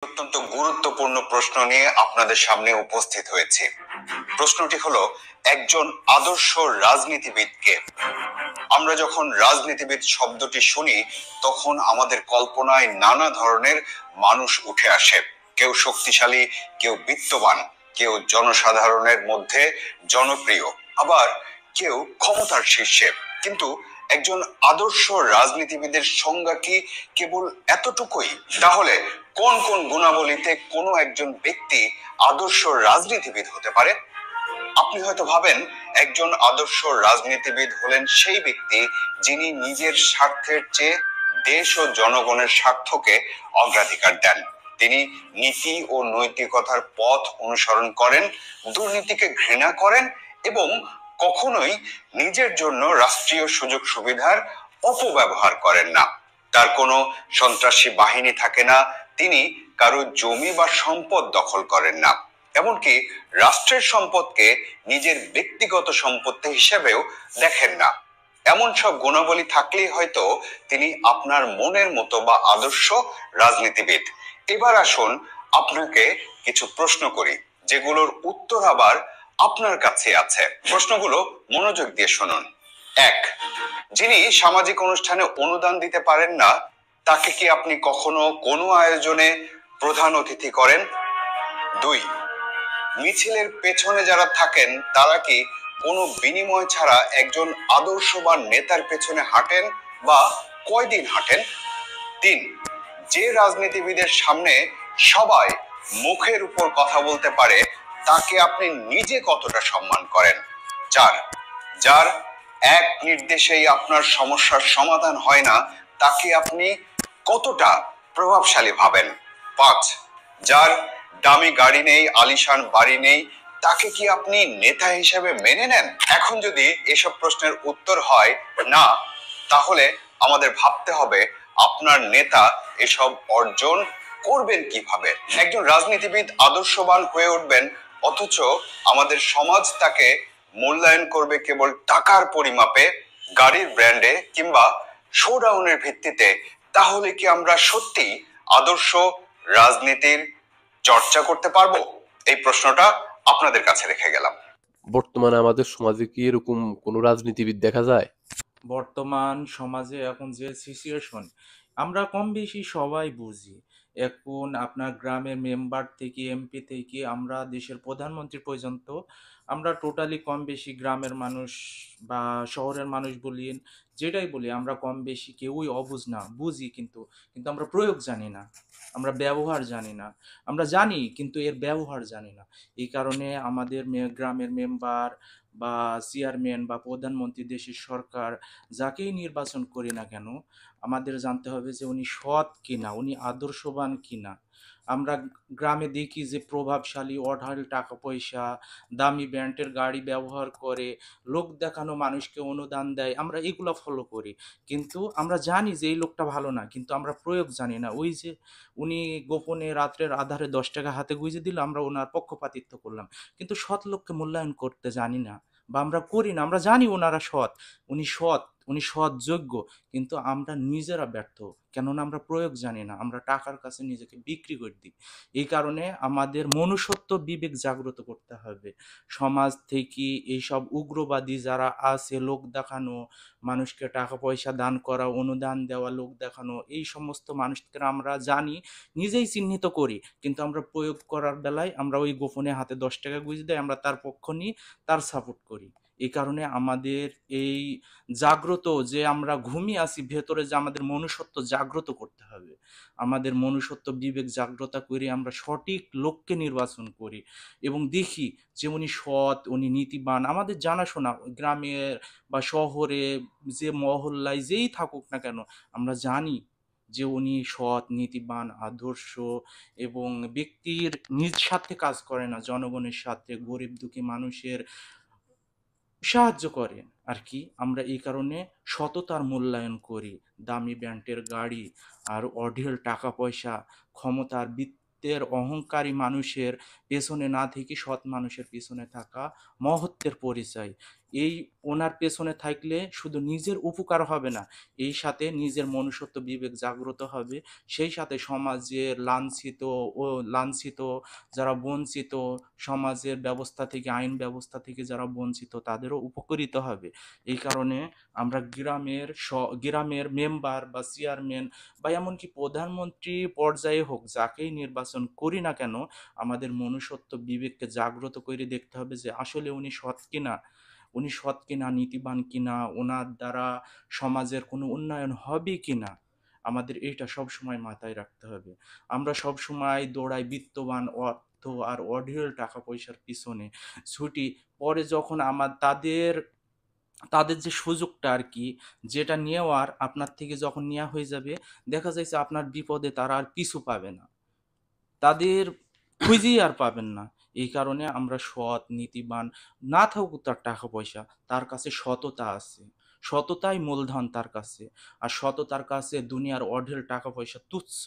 অত্যন্ত গুরুত্বপূর্ণ প্রশ্ন নিয়ে আপনাদের সামনে উপস্থিত হয়েছে। প্রশ্নটি হলো, একজন আদর্শ রাজনীতিবিদকে। আমরা যখন রাজনীতিবিদ শব্দটি শুনি তখন আমাদের কল্পনায় নানা ধরনের মানুষ উঠে আসে। কেউ শক্তিশালী, কেউ বিত্তবান, কেউ জনসাধারণের মধ্যে জনপ্রিয়, আবার কেউ ক্ষমতার শীর্ষে। কিন্তু একজন আদর্শ রাজনীতিবিদের সংজ্ঞা কি কেবল এতটুকুই? তাহলে কোন কোন গুণাবলীতে কোনো একজন ব্যক্তি আদর্শ রাজনীতিবিদ হতে পারে? আপনি হয়তো ভাবেন একজন আদর্শ রাজনীতিবিদ হলেন সেই ব্যক্তি যিনি নিজের স্বার্থের চেয়ে দেশ ও জনগণের স্বার্থকে অগ্রাধিকার দেন। তিনি নীতি ও নৈতিকতার পথ অনুসরণ করেন, দুর্নীতিকে ঘৃণা করেন এবং কখনোই নিজের জন্য রাষ্ট্রীয় সুযোগ সুবিধার অপব্যবহার করেন না। তার কোনো সন্ত্রাসী বাহিনী থাকে না, তিনি কারো জমি বা সম্পদ দখল করেন না, এমনকি রাষ্ট্রের সম্পদকে নিজের ব্যক্তিগত সম্পত্তি হিসেবেও দেখেন না। এমন সব গুণাবলী থাকলেই হয়তো তিনি আপনার মনের মতো বা আদর্শ রাজনীতিবিদ। এবার আসুন আপনাকে কিছু প্রশ্ন করি, যেগুলোর উত্তর আবার আপনার কাছে আছে। প্রশ্নগুলো মনোযোগ দিয়ে শুনুন। 1, যিনি সামাজিক অনুষ্ঠানে অনুদান দিতে পারেন না, তাকে কি আপনি কখনো কোনো আয়োজনে প্রধান অতিথি করেন? 2, মিছিলের পেছনে যারা থাকেন তারা কি কোনো বিনিময় ছাড়া একজন আদর্শবান নেতার পেছনে হাঁটেন বা কয়দিন হাঁটেন? 3, যে রাজনীতিবিদের সামনে সবাই মুখের উপর কথা বলতে পারে তাকে আপনি নিজে কতটা সম্মান করেন? 4, যার এক নির্দেশেই আপনার সমস্যার সমাধান হয় না তাকে আপনি কতটা প্রভাবশালী ভাবেন? 5, যার দামি গাড়ি নেই, আলিশান বাড়ি নেই, তাকে কি আপনি নেতা হিসেবে মেনে নেন? এখন যদি এসব প্রশ্নের উত্তর হয় না, তাহলে আমাদের ভাবতে হবে আপনার নেতা এসব অর্জন করবেন কিভাবে। একজন রাজনীতিবিদ আদর্শবান হয়ে উঠবেন, অথচ আমাদের সমাজ তাকে মূল্যায়ন করবে কেবল টাকার পরিমাপে, গাড়ির ব্র্যান্ডে কিংবা শোডাউনের ভিত্তিতে। তাহলে কি আমরা সত্যি আদর্শ রাজনীতির চর্চা করতে পারবো? এই প্রশ্নটা আপনাদের কাছে রেখে গেলাম। বর্তমানে আমাদের সমাজে কি এরকম কোন রাজনীতিবিদ দেখা যায়? বর্তমান সমাজে এখন যে সিচুয়েশন আমরা কম বেশি সবাই বুঝি। এখন আপনার গ্রামের মেম্বার থেকে এমপি থেকে আমরা দেশের প্রধানমন্ত্রী পর্যন্ত আমরা টোটালি কম বেশি গ্রামের মানুষ বা শহরের মানুষ বলি, যেটাই বলি আমরা কম বেশি কেউই অবুঝ না, বুঝি কিন্তু কিন্তু আমরা প্রয়োগ জানি না, আমরা ব্যবহার জানি না। আমরা জানি কিন্তু এর ব্যবহার জানি না। এই কারণে আমাদের গ্রামের মেম্বার বা চেয়ারম্যান বা প্রধানমন্ত্রী, দেশের সরকার যাকেই নির্বাচন করি না কেন, আমাদের জানতে হবে যে উনি সৎ কিনা, উনি আদর্শবান কিনা। আমরা গ্রামে দেখি যে প্রভাবশালী, অঢাল টাকা পয়সা, দামি ব্র্যান্ডের গাড়ি ব্যবহার করে, লোক দেখানো মানুষকে অনুদান দেয়, আমরা এগুলো ফলো করি। কিন্তু আমরা জানি যে এই লোকটা ভালো না, কিন্তু আমরা প্রয়োগ জানি না। ওই যে উনি গোপনে রাত্রের আধারে 10 টাকা হাতে গুঁজে দিল, আমরা ওনার পক্ষপাতিত্ব করলাম, কিন্তু সৎ লোককে মূল্যায়ন করতে জানি না বা আমরা করি না। আমরা জানি ওনারা সৎ, উনি সৎ, উনি সৎ যোগ্য, কিন্তু আমরা নিজেরা ব্যর্থ। কেননা আমরা প্রয়োগ জানি না, আমরা টাকার কাছে নিজেকে বিক্রি করে দিই। এই কারণে আমাদের মনুষ্যত্ব বিবেক জাগ্রত করতে হবে। সমাজ থেকে এইসব উগ্রবাদী যারা আছে, লোক দেখানো, মানুষকে টাকা পয়সা দান করা, অনুদান দেওয়া, লোক দেখানো, এই সমস্ত মানুষকে আমরা জানি, নিজেই চিহ্নিত করি, কিন্তু আমরা প্রয়োগ করার বেলায় আমরা ওই গোপনে হাতে 10 টাকা গুঁজে দেয়, আমরা তার পক্ষ নিই, তার সাপোর্ট করি। এই কারণে আমাদের এই জাগ্রত যে আমরা ঘুমিয়ে আছি ভেতরে, যে আমাদের মনুষ্যত্ব জাগ্রত করতে হবে। আমাদের মনুষ্যত্ব বিবেক জাগ্রত করে আমরা সঠিক লোককে নির্বাচন করি এবং দেখি যে উনি সৎ, উনি নীতিবান। আমাদের জানাশোনা গ্রামের বা শহরে, যে মহল্লায় যেই থাকুক না কেন, আমরা জানি যে উনি সৎ, নীতিবান, আদর্শ এবং ব্যক্তির নিজ স্বার্থে কাজ করে না, জনগণের স্বার্থে, গরিব দুঃখী মানুষের সাহায্য করে আর কি। আমরা এই কারণে সততার মূল্যায়ন করি। দামি ব্র্যান্ডের গাড়ি আর অঢেল টাকা পয়সা, ক্ষমতার বৃত্তের অহংকারী মানুষের পেছনে না থেকে সৎ মানুষের পেছনে থাকা মহত্বের পরিচয়। এই ওনার পেছনে থাকলে শুধু নিজের উপকার হবে না, এই সাথে নিজের মনুষ্যত্ব বিবেক জাগ্রত হবে, সেই সাথে সমাজের লাঞ্ছিত যারা বঞ্চিত, সমাজের ব্যবস্থা থেকে, আইন ব্যবস্থা থেকে যারা বঞ্চিত, তাদেরও উপকৃত হবে। এই কারণে আমরা গ্রামের মেম্বার বা চেয়ারম্যান বা এমনকি প্রধানমন্ত্রী পর্যায়ে হোক, যাকেই নির্বাচন করি না কেন, আমাদের মনুষ্যত্ব বিবেককে জাগ্রত করে দেখতে হবে যে আসলে উনি সৎ কিনা, নীতিবান কিনা, ওনার দ্বারা সমাজের কোনো উন্নয়ন হবে কিনা। আমাদের এইটা সব সময় মাথায় রাখতে হবে। আমরা সব সময় দৌড়াই বিত্তবান, অর্থ আর অঢেল টাকা পয়সার পিছনে ছুটি, পরে যখন তাদের যে সুযোগটা আর কি, যেটা নেওয়ার আপনার থেকে যখন নেওয়া হয়ে যাবে, দেখা যাচ্ছে আপনার বিপদে তারা আর পিছু পাবে না, তাদের খুঁজেই আর পাবেন না। এই কারণে আমরা সৎ, নীতিবান, না থাকুক তার টাকা পয়সা, তার কাছে সততা আছে, সততাই মূলধন তার কাছে, আর সততার কাছে দুনিয়ার অঢেল টাকা পয়সা তুচ্ছ।